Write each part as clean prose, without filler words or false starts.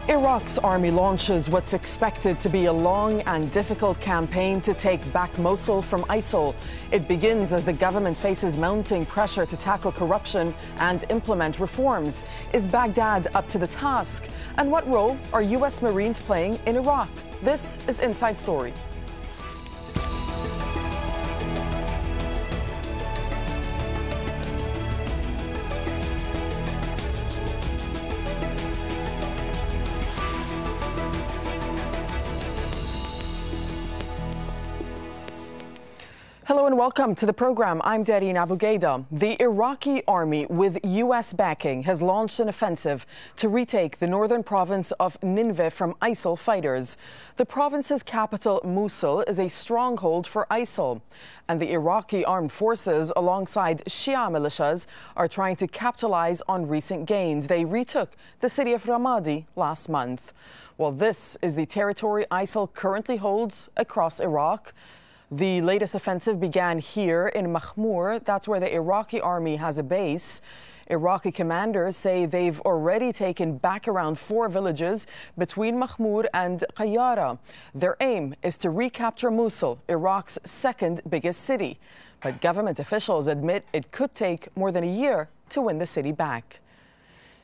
Iraq's army launches what's expected to be a long and difficult campaign to take back Mosul from ISIL. It begins as the government faces mounting pressure to tackle corruption and implement reforms. Is Baghdad up to the task? And what role are U.S. Marines playing in Iraq? This is Inside Story. Hello and welcome to the program. I'm Dareen Abughaida. The Iraqi army, with U.S. backing, has launched an offensive to retake the northern province of Nineveh from ISIL fighters. The province's capital, Mosul, is a stronghold for ISIL, and the Iraqi armed forces, alongside Shia militias, are trying to capitalize on recent gains. They retook the city of Ramadi last month. Well, this is the territory ISIL currently holds across Iraq. The latest offensive began here in Mahmoud. That's where the Iraqi army has a base. Iraqi commanders say they've already taken back around 4 villages between Mahmoud and Qayyara. Their aim is to recapture Mosul, Iraq's second biggest city. But government officials admit it could take more than a year to win the city back.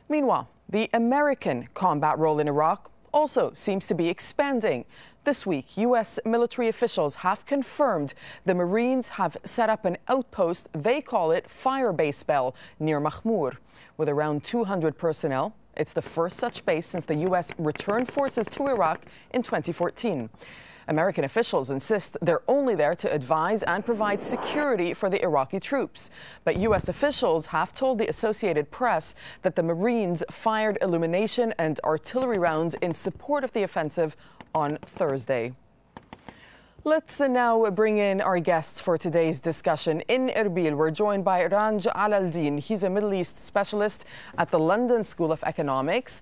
Meanwhile, the American combat role in Iraq also seems to be expanding. This week, U.S. military officials have confirmed the Marines have set up an outpost, they call it Firebase Bell, near Mahmoud. With around 200 personnel, it's the first such base since the U.S. returned forces to Iraq in 2014. American officials insist they're only there to advise and provide security for the Iraqi troops. But U.S. officials have told the Associated Press that the Marines fired illumination and artillery rounds in support of the offensive on Thursday. Let's now bring in our guests for today's discussion. In Erbil, we're joined by Ranj Alaaldin. He's a Middle East specialist at the London School of Economics.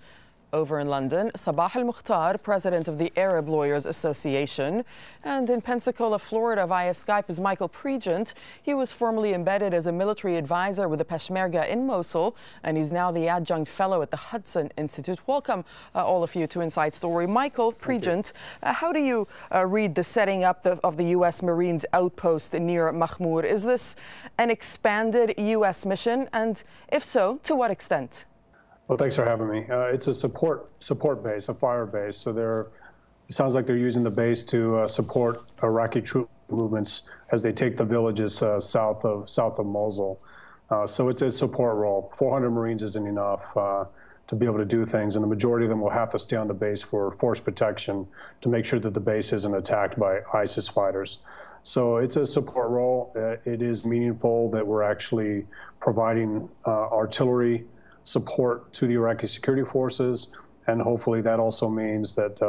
Over in London, Sabah Mukhtar, president of the Arab Lawyers Association. And in Pensacola, Florida, via Skype is Michael Pregent. He was formerly embedded as a military advisor with the Peshmerga in Mosul, and he's now the Adjunct-fellow at the Hudson Institute. Welcome, all of you, to Inside Story. Michael Pregent, how do you read the setting up of the U.S. Marines outpost near Mahmoud? Is this an expanded U.S. mission? And if so, to what extent? Well, thanks for having me. It's a support base, a fire base. So it sounds like they're using the base to support Iraqi troop movements as they take the villages south of Mosul. So it's a support role. 400 Marines isn't enough to be able to do things, and the majority of them will have to stay on the base for force protection to make sure that the base isn't attacked by ISIS fighters. So it's a support role. It is meaningful that we're actually providing artillery support to the Iraqi security forces, and hopefully that also means that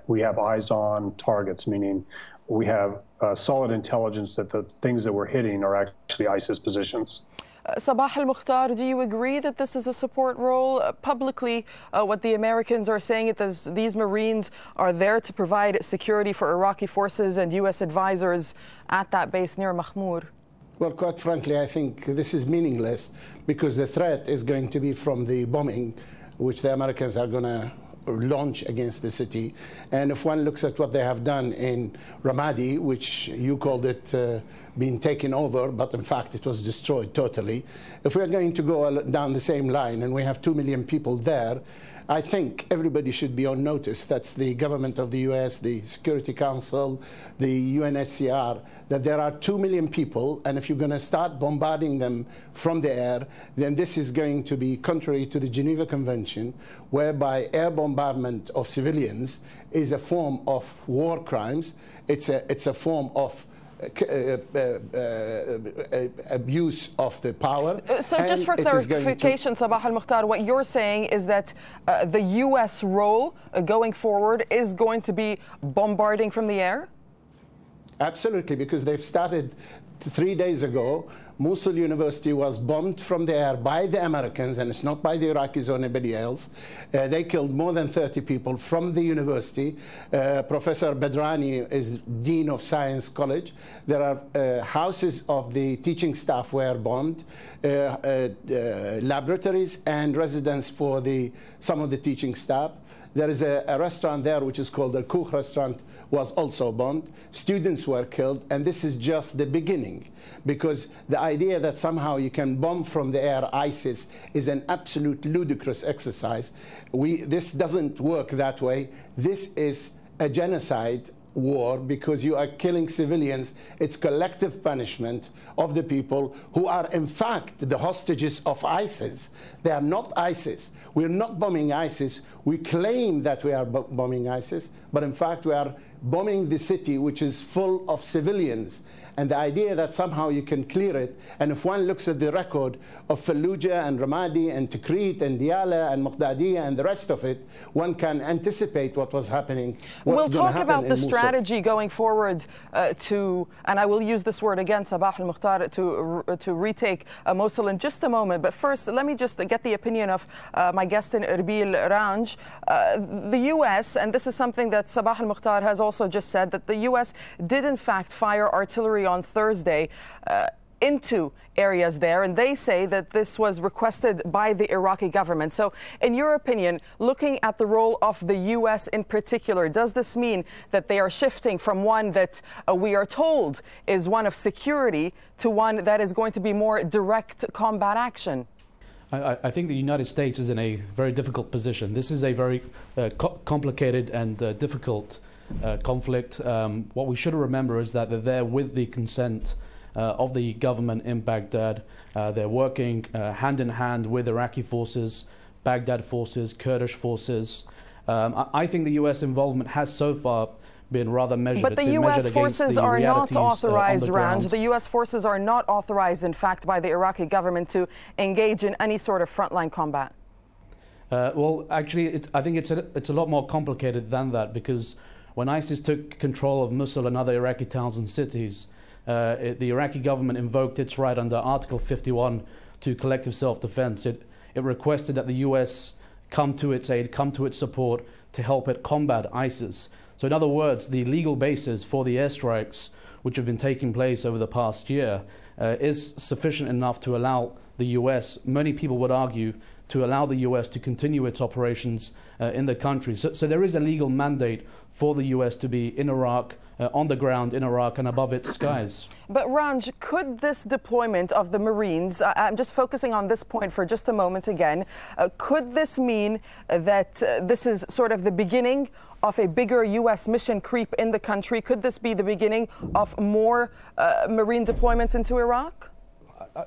we have eyes on targets, meaning we have solid intelligence that the things that we're hitting are actually ISIS positions. Sabah al-Mukhtar, do you agree that this is a support role? Publicly, what the Americans are saying is these Marines are there to provide security for Iraqi forces and U.S. advisors at that base near Mahmoud. Well, quite frankly, I think this is meaningless because the threat is going to be from the bombing, which the Americans are going to launch against the city. And if one looks at what they have done in Ramadi, which you called it being taken over, but in fact it was destroyed totally. If we're going to go down the same line and we have 2 million people there, I think everybody should be on notice. That's the government of the US, the Security Council, the UNHCR, that there are 2 million people, and if you're going to start bombarding them from the air, then this is going to be contrary to the Geneva Convention, whereby air bombardment of civilians is a form of war crimes. It's a form of abuse of the power. So just for clarification, Sabah al-Mukhtar, what you're saying is that the U.S. role going forward is going to be bombarding from the air? Absolutely, because they've started 3 days ago. Mosul University was bombed from the air by the Americans, and it's not by the Iraqis or anybody else. They killed more than 30 people from the university. Professor Badrani is Dean of Science College. There are houses of the teaching staff were bombed, laboratories and residence for some of the teaching staff. There is a restaurant there which is called the Kook restaurant, was also bombed. Students were killed, and this is just the beginning, because the idea that somehow you can bomb from the air ISIS is an absolute ludicrous exercise. This doesn't work that way. This is a genocide war, because you are killing civilians. It's collective punishment of the people who are in fact the hostages of ISIS. They are not ISIS. We're not bombing ISIS. We claim that we are bombing ISIS, but in fact we are bombing the city, which is full of civilians. And the idea that somehow you can clear it, and if one looks at the record of Fallujah and Ramadi and Tikrit and Diyala and Muqtadiya and the rest of it, one can anticipate what was happening. We'll talk about the strategy going forward and I will use this word again, Sabah al-Mukhtar, to retake Mosul in just a moment. But first, let me just get the opinion of my guest in Erbil, Ranj. The U.S., and this is something that Sabah al-Mukhtar has also just said, that the U.S. did in fact fire artillery on Thursday into areas there, and they say that this was requested by the Iraqi government. So in your opinion, looking at the role of the U.S. in particular, does this mean that they are shifting from one that we are told is one of security to one that is going to be more direct combat action? I think the United States is in a very difficult position. This is a very complicated and difficult conflict. What we should remember is that they're there with the consent of the government in Baghdad. They're working hand in hand with Iraqi forces, Baghdad forces, Kurdish forces. I think the U.S. involvement has so far been rather measured. But the U.S. forces are not authorized, Ranj. The U.S. forces are not authorized, in fact, by the Iraqi government to engage in any sort of frontline combat. Well, actually, I think it's a lot more complicated than that, because when ISIS took control of Mosul and other Iraqi towns and cities, the Iraqi government invoked its right under Article 51 to collective self-defense. It requested that the U.S. come to its aid, come to its support to help it combat ISIS. So in other words, the legal basis for the airstrikes which have been taking place over the past year is sufficient enough to allow the U.S., many people would argue, to allow the U.S. to continue its operations in the country. So there is a legal mandate for the U.S. to be in Iraq, on the ground in Iraq and above its skies. But Ranj, could this deployment of the Marines, I'm just focusing on this point for just a moment again, could this mean that this is sort of the beginning of a bigger U.S. mission creep in the country? Could this be the beginning of more Marine deployments into Iraq?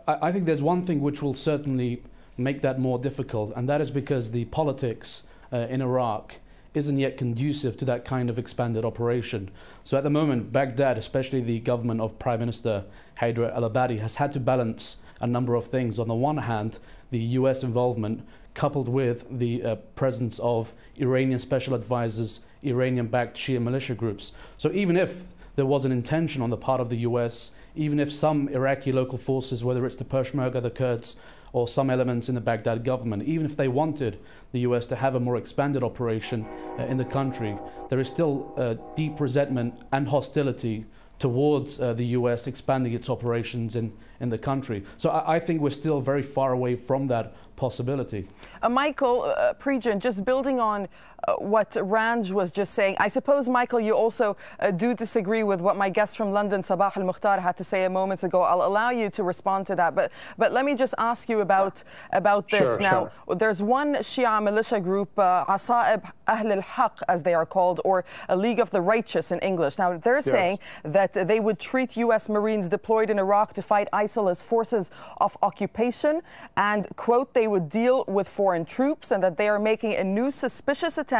I think there's one thing which will certainly make that more difficult, and that is because the politics in Iraq isn't yet conducive to that kind of expanded operation. So at the moment, Baghdad, especially the government of Prime Minister Haider al-Abadi, has had to balance a number of things. On the one hand, the US involvement, coupled with the presence of Iranian special advisors, Iranian-backed Shia militia groups. So even if there was an intention on the part of the US, even if some Iraqi local forces, whether it's the Peshmerga, the Kurds, or some elements in the Baghdad government, even if they wanted the US to have a more expanded operation in the country, there is still deep resentment and hostility towards the US expanding its operations in the country. So I think we're still very far away from that possibility. Michael, Pregent, just building on what Ranj was just saying, I suppose, Michael, you also do disagree with what my guest from London, Sabah al-Mukhtar, had to say a moment ago. I'll allow you to respond to that, but let me just ask you about this. Now, there's one Shia militia group, Asa'ib Ahl al-Haq, as they are called, or a League of the Righteous in English. Now, they're saying that they would treat U.S. Marines deployed in Iraq to fight ISIL as forces of occupation, and, quote, they would deal with foreign troops, and that they are making a new suspicious attempt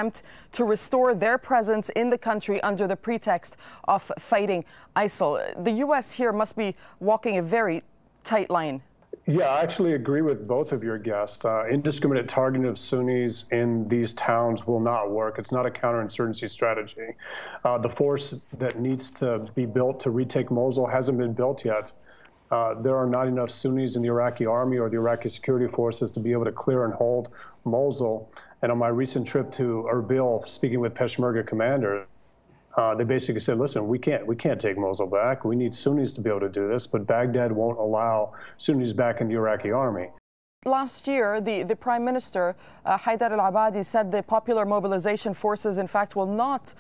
to restore their presence in the country under the pretext of fighting ISIL. The U.S. here must be walking a very tight line. Yeah, I actually agree with both of your guests. Indiscriminate targeting of Sunnis in these towns will not work. It's not a counterinsurgency strategy. The force that needs to be built to retake Mosul hasn't been built yet. There are not enough Sunnis in the Iraqi army or the Iraqi security forces to be able to clear and hold Mosul. And on my recent trip to Erbil, speaking with Peshmerga commanders, they basically said, listen, we can't take Mosul back. We need Sunnis to be able to do this, but Baghdad won't allow Sunnis back in the Iraqi army. Last year, the Prime Minister, Haidar al-Abadi, said the Popular Mobilization Forces, in fact, will not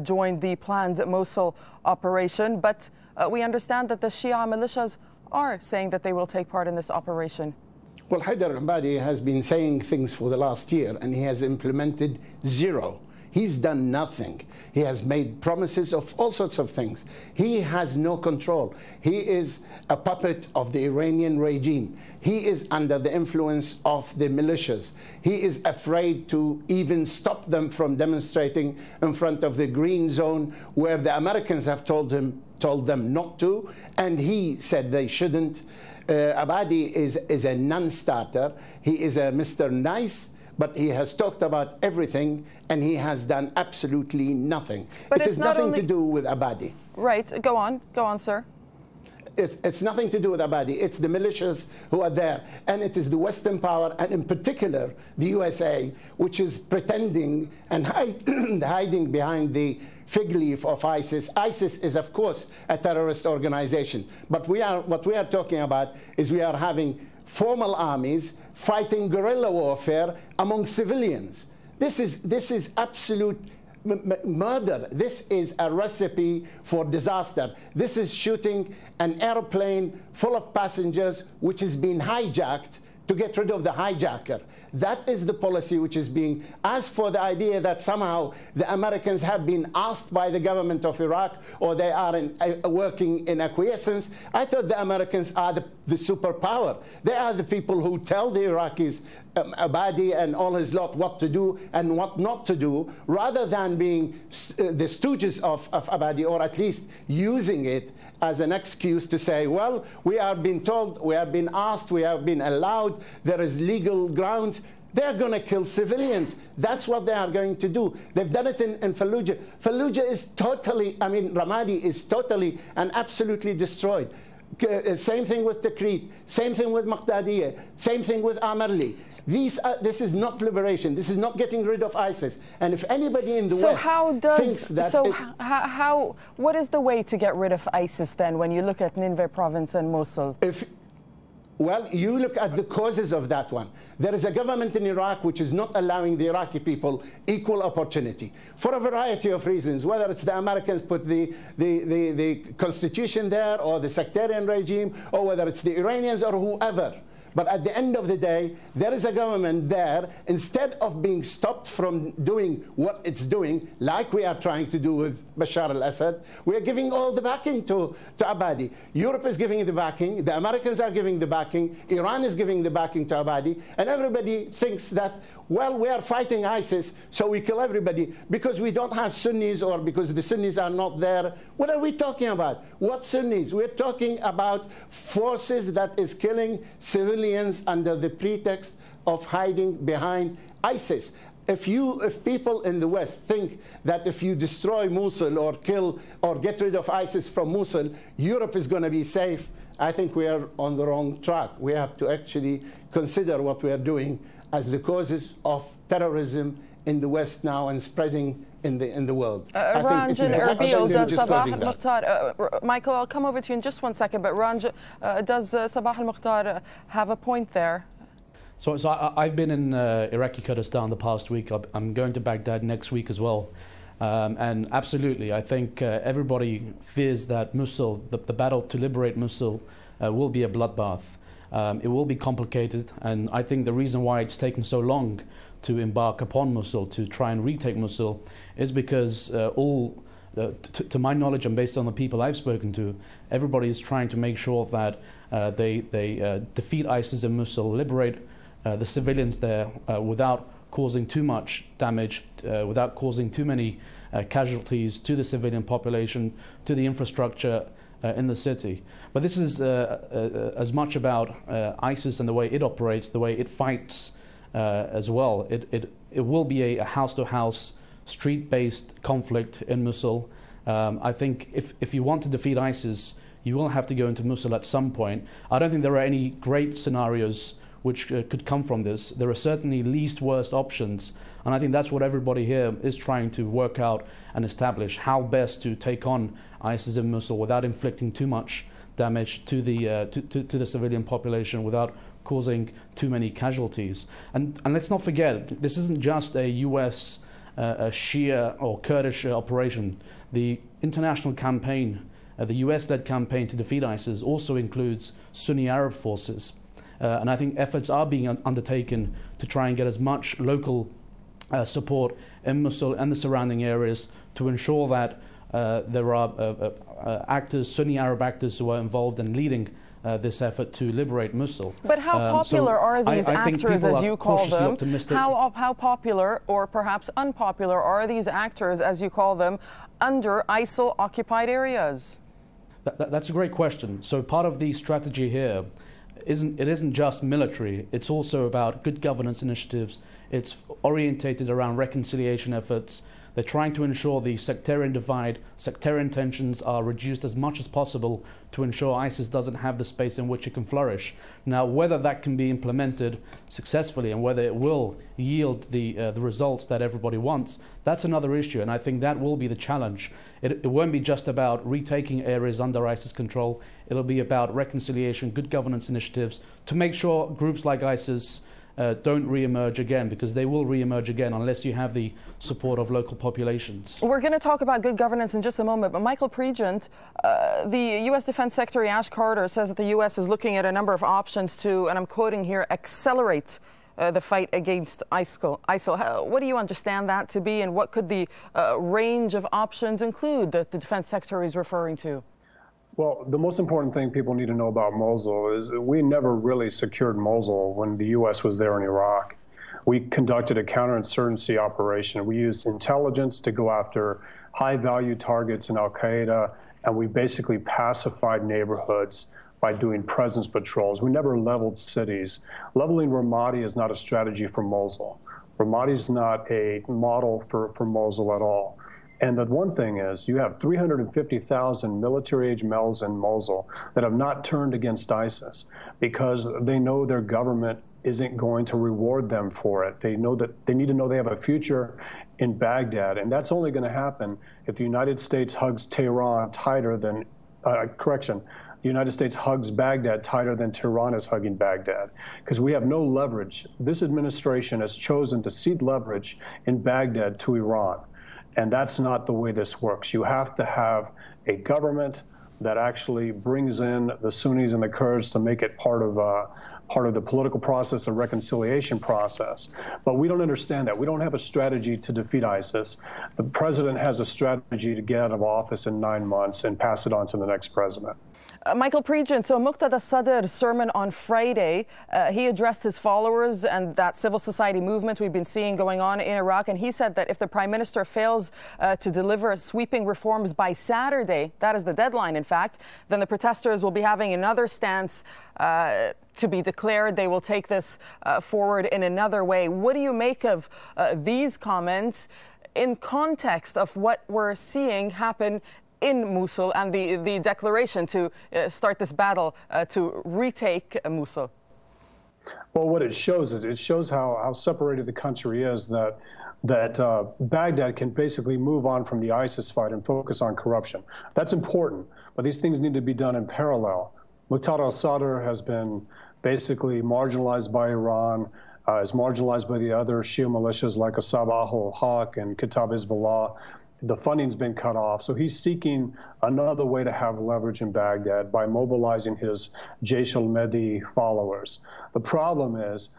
join the planned Mosul operation. But we understand that the Shia militias are saying that they will take part in this operation. Well, Haidar al-Abadi has been saying things for the last year, and he has implemented zero. He's done nothing. He has made promises of all sorts of things. He has no control. He is a puppet of the Iranian regime. He is under the influence of the militias. He is afraid to even stop them from demonstrating in front of the green zone, where the Americans have told them not to, and he said they shouldn't. Abadi is a non-starter. He is a Mr. Nice, but he has talked about everything, and he has done absolutely nothing. But it has nothing to do with Abadi. Right. Go on, sir. It's nothing to do with Abadi. It's the militias who are there. And it is the Western power, and in particular, the USA, which is pretending and hiding behind the fig leaf of ISIS. ISIS is, of course, a terrorist organization. But what we are talking about is we are having formal armies fighting guerrilla warfare among civilians. This is absolute murder. This is a recipe for disaster. This is shooting an airplane full of passengers which is being hijacked to get rid of the hijacker. That is the policy which is being. As for the idea that somehow the Americans have been asked by the government of Iraq, or they are working in acquiescence, I thought the Americans are the superpower. They are the people who tell the Iraqis, Abadi and all his lot, what to do and what not to do, rather than being the stooges of Abadi, or at least using it as an excuse to say, well, we have been told, we have been asked, we have been allowed, there is legal grounds. They're going to kill civilians. That's what they are going to do. They've done it in Fallujah. Fallujah is totally, Ramadi is totally and absolutely destroyed. Same thing with Tikrit, same thing with Maqdadiyah, same thing with Amarli. This is not liberation. This is not getting rid of ISIS. And if anybody in the West thinks that... what is the way to get rid of ISIS then, when you look at Nineveh province and Mosul? Well, you look at the causes of that one. There is a government in Iraq which is not allowing the Iraqi people equal opportunity for a variety of reasons, whether it's the Americans put the constitution there, or the sectarian regime, or whether it's the Iranians or whoever. But at the end of the day, there is a government there, instead of being stopped from doing what it's doing, like we are trying to do with Bashar al-Assad, we are giving all the backing to Abadi. Europe is giving the backing, the Americans are giving the backing, Iran is giving the backing to Abadi, and everybody thinks that, well, we are fighting ISIS, so we kill everybody because we don't have Sunnis, or because the Sunnis are not there. What are we talking about? What Sunnis? We're talking about forces that is killing civilians under the pretext of hiding behind ISIS. If people in the West think that if you destroy Mosul or kill or get rid of ISIS from Mosul, Europe is going to be safe, I think we are on the wrong track. We have to actually consider what we are doing as the causes of terrorism in the West now and spreading in the world. Ranj and Erbil, does Sabah al-Mukhtar, Michael, I'll come over to you in just 1 second, but Ranj, does Sabah al-Mukhtar have a point there? So I've been in Iraqi Kurdistan the past week. I'm going to Baghdad next week as well. And absolutely, I think everybody fears that Mosul, the battle to liberate Mosul, will be a bloodbath. It will be complicated, and I think the reason why it's taken so long to embark upon Mosul, to try and retake Mosul, is because to my knowledge and based on the people I've spoken to, everybody is trying to make sure that they defeat ISIS in Mosul, liberate the civilians there without causing too much damage, without causing too many casualties to the civilian population, to the infrastructure in the city. But this is as much about ISIS and the way it operates, the way it fights as well. It will be a house-to-house, street-based conflict in Mosul. I think if you want to defeat ISIS, you will have to go into Mosul at some point. I don't think there are any great scenarios which could come from this. There are certainly least worst options, and I think that's what everybody here is trying to work out and establish, how best to take on ISIS in Mosul without inflicting too much damage to the civilian population, without causing too many casualties. And let's not forget, this isn't just a US a Shia or Kurdish operation. The international campaign, the US-led campaign to defeat ISIS, also includes Sunni Arab forces. And I think efforts are being undertaken to try and get as much local support in Mosul and the surrounding areas to ensure that there are actors, Sunni Arab actors, who are involved in leading this effort to liberate Mosul. But how popular are these actors, as you call them? How popular, or perhaps unpopular, are these actors, as you call them, under ISIL-occupied areas? That's a great question. So part of the strategy here isn't just military. It's also about good governance initiatives. It's orientated around reconciliation efforts. They're trying to ensure the sectarian divide, sectarian tensions are reduced as much as possible to ensure ISIS doesn't have the space in which it can flourish. Now, whether that can be implemented successfully and whether it will yield the results that everybody wants, that's another issue, and I think that will be the challenge. It won't be just about retaking areas under ISIS control. It'll be about reconciliation, good governance initiatives to make sure groups like ISIS don't re-emerge again, because they will re-emerge again unless you have the support of local populations. We're going to talk about good governance in just a moment, but Michael Pregent, the U.S. Defense Secretary Ash Carter says that the U.S. is looking at a number of options to, and I'm quoting here, accelerate the fight against ISIL. What do you understand that to be, and what could the range of options include that the Defense Secretary is referring to? Well, the most important thing people need to know about Mosul is that we never really secured Mosul when the U.S. was there in Iraq. We conducted a counterinsurgency operation. We used intelligence to go after high-value targets in al-Qaeda, and we basically pacified neighborhoods by doing presence patrols. We never leveled cities. Leveling Ramadi is not a strategy for Mosul. Ramadi is not a model for Mosul at all. And the one thing is, you have 350,000 military-age males in Mosul that have not turned against ISIS because they know their government isn't going to reward them for it. They know that they need to know they have a future in Baghdad, and that's only going to happen if the United States hugs Tehran tighter than, the United States hugs Baghdad tighter than Tehran is hugging Baghdad, because we have no leverage. This administration has chosen to cede leverage in Baghdad to Iran. And that's not the way this works. You have to have a government that actually brings in the Sunnis and the Kurds to make it part of the political process, the reconciliation process. But we don't understand that. We don't have a strategy to defeat ISIS. The president has a strategy to get out of office in 9 months and pass it on to the next president. Michael Pregent, so Muqtada Sadr's sermon on Friday, he addressed his followers and that civil society movement we've been seeing going on in Iraq, and he said that if the Prime Minister fails to deliver sweeping reforms by Saturday, that is the deadline in fact, then the protesters will be having another stance to be declared. They will take this forward in another way. What do you make of these comments in context of what we're seeing happen in Mosul and the declaration to start this battle to retake Mosul? Well, what it shows is it shows how separated the country is, that Baghdad can basically move on from the ISIS fight and focus on corruption. That's important, but these things need to be done in parallel. Mukhtar al-Sadr has been basically marginalized by Iran, is marginalized by the other Shia militias like Sabah al-Haq and Kitab Hezbollah. The funding's been cut off, so he's seeking another way to have leverage in Baghdad by mobilizing his Jaish al-Mahdi followers. The problem is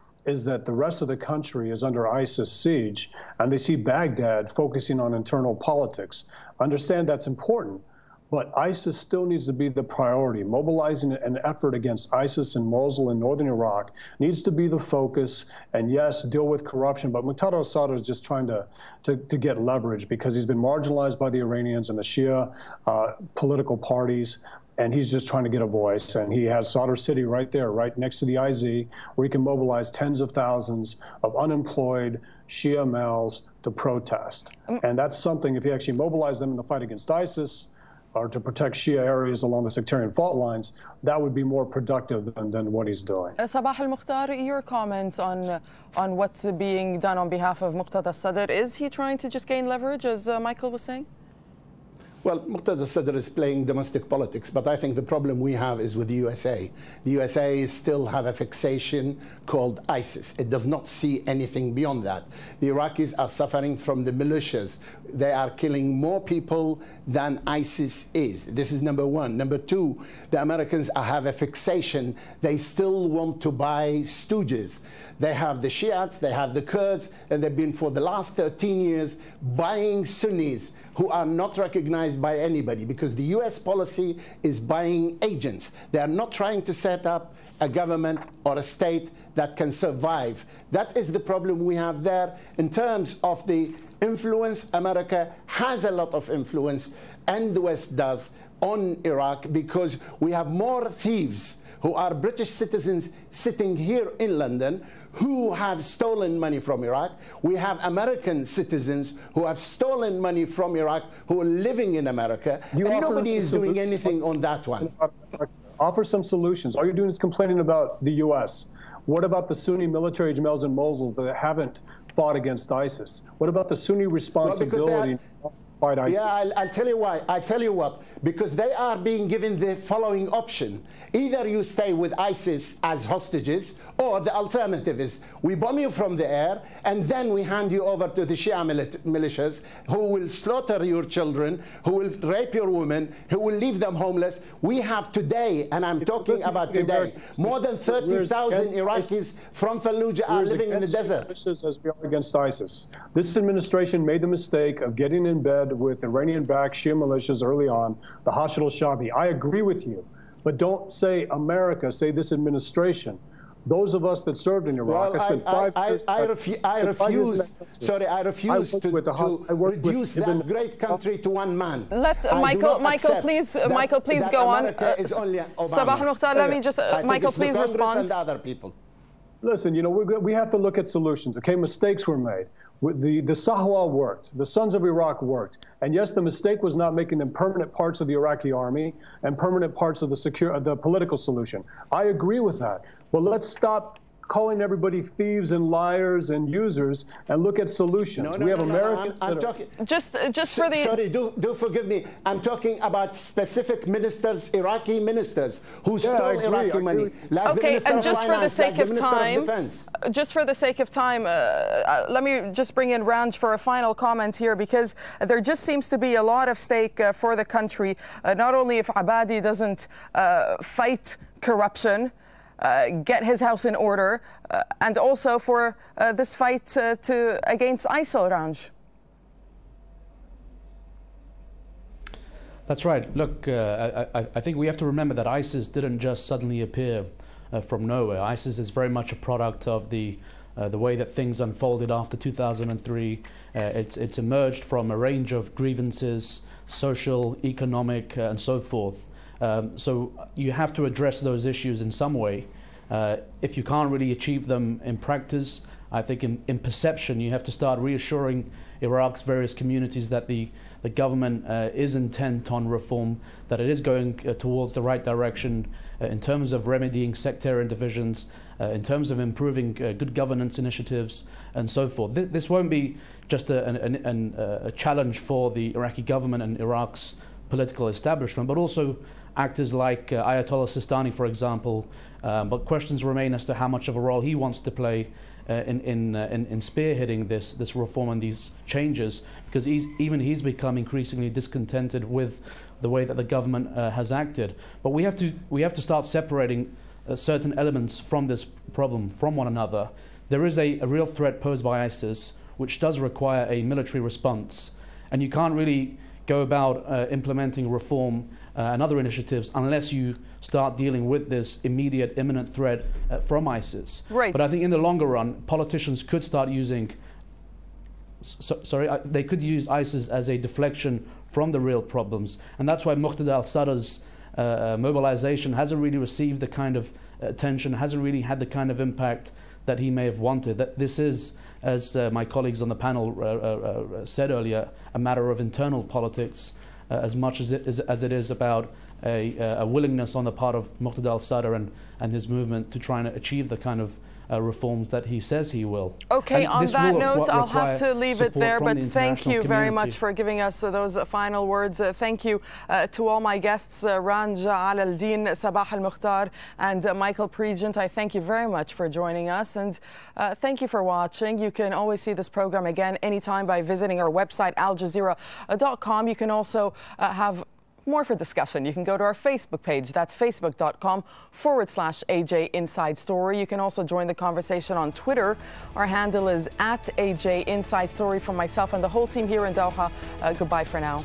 that the rest of the country is under ISIS siege, and they see Baghdad focusing on internal politics. Understand that's important, but ISIS still needs to be the priority. Mobilizing an effort against ISIS in Mosul in northern Iraq needs to be the focus, and yes, deal with corruption, but Muqtada al-Sadr is just trying to get leverage because he's been marginalized by the Iranians and the Shia political parties, and he's just trying to get a voice. And he has Sadr City right there, right next to the IZ, where he can mobilize tens of thousands of unemployed Shia males to protest. And that's something, if you actually mobilize them in the fight against ISIS, or to protect Shia areas along the sectarian fault lines, that would be more productive than what he's doing. Sabah al-Mukhtar, your comments on what's being done on behalf of Muqtada Sadr. Is he trying to just gain leverage, as Michael was saying? Well, Mukhtar al-Sadr is playing domestic politics, but I think the problem we have is with the USA. The USA still have a fixation called ISIS. It does not see anything beyond that. The Iraqis are suffering from the militias. They are killing more people than ISIS is. This is number one. Number two, the Americans have a fixation. They still want to buy stooges. They have the Shiites, they have the Kurds, and they've been for the last 13 years buying Sunnis who are not recognized by anybody, because the US policy is buying agents. They are not trying to set up a government or a state that can survive. That is the problem we have there. In terms of the influence, America has a lot of influence, and the West does, on Iraq, because we have more thieves who are British citizens sitting here in London who have stolen money from Iraq. We have American citizens who have stolen money from Iraq who are living in America. And nobody is doing anything on that one. Offer some solutions. All you're doing is complaining about the U.S. What about the Sunni military generals in Mosul that haven't fought against ISIS? What about the Sunni responsibility? Yeah, I'll tell you why. I'll tell you what. Because they are being given the following option. Either you stay with ISIS as hostages, or the alternative is we bomb you from the air, and then we hand you over to the Shia militias, who will slaughter your children, who will rape your women, who will leave them homeless. We have today, and I'm talking about today, more than 30,000 Iraqis from Fallujah are living in the desert. As we are against ISIS. This administration made the mistake of getting in bed with Iranian-backed Shia militias early on, the Hashd al-Shaabi. I agree with you, but don't say America, say this administration. Those of us that served in Iraq, well, I spent 5 years. I refuse to reduce that great country to one man. Let Michael, please go on. Sabah Mukhtar, let me just, Michael, please respond. And other people. Listen, you know, we have to look at solutions. Okay, mistakes were made. The Sahwa worked. The Sons of Iraq worked. And yes, the mistake was not making them permanent parts of the Iraqi army and permanent parts of the political solution. I agree with that. But let's stop calling everybody thieves and liars and users and look at solutions. We have Americans I'm talking, just for the... Sorry, do forgive me. I'm talking about specific ministers, Iraqi ministers, who stole Iraqi money. Like okay, and just for the sake of time, let me just bring in Ranj for a final comment here, because there just seems to be a lot of stake for the country, not only if Abadi doesn't fight corruption, get his house in order, and also for this fight against ISIL, Ranj. That's right. Look, I think we have to remember that ISIS didn't just suddenly appear from nowhere. ISIS is very much a product of the way that things unfolded after 2003. It's emerged from a range of grievances, social, economic, and so forth. So you have to address those issues in some way. If you can't really achieve them in practice, I think in perception you have to start reassuring Iraq's various communities that the government is intent on reform, that it is going towards the right direction in terms of remedying sectarian divisions, in terms of improving good governance initiatives and so forth. This won't be just a challenge for the Iraqi government and Iraq's political establishment, but also actors like Ayatollah Sistani, for example. But questions remain as to how much of a role he wants to play in spearheading this reform and these changes, because he's become increasingly discontented with the way that the government has acted. But we have to start separating certain elements from this problem from one another. There is a real threat posed by ISIS, which does require a military response, and you can't really go about implementing reform and other initiatives unless you start dealing with this immediate, imminent threat from ISIS. Right. But I think in the longer run, politicians could start using, they could use ISIS as a deflection from the real problems. And that's why Mukhtar al-Sadr's mobilization hasn't really received the kind of attention, hasn't really had the kind of impact that he may have wanted. That this is, as my colleagues on the panel said earlier, a matter of internal politics as much as it is about a willingness on the part of Mukhtar al-Sadr and his movement to try and achieve the kind of reforms that he says he will. Okay, and on that note, I'll have to leave it there, but thank you very much for giving us those final words. Thank you to all my guests, Ranj, Alaaldin, Sabah al-Mukhtar, and Michael Pregent. I thank you very much for joining us, and thank you for watching. You can always see this program again anytime by visiting our website, aljazeera.com. You can also have more for discussion. You can go to our Facebook page. That's facebook.com/AJ Inside Story. You can also join the conversation on Twitter. Our handle is @AJ Inside Story. From myself and the whole team here in Doha, goodbye for now.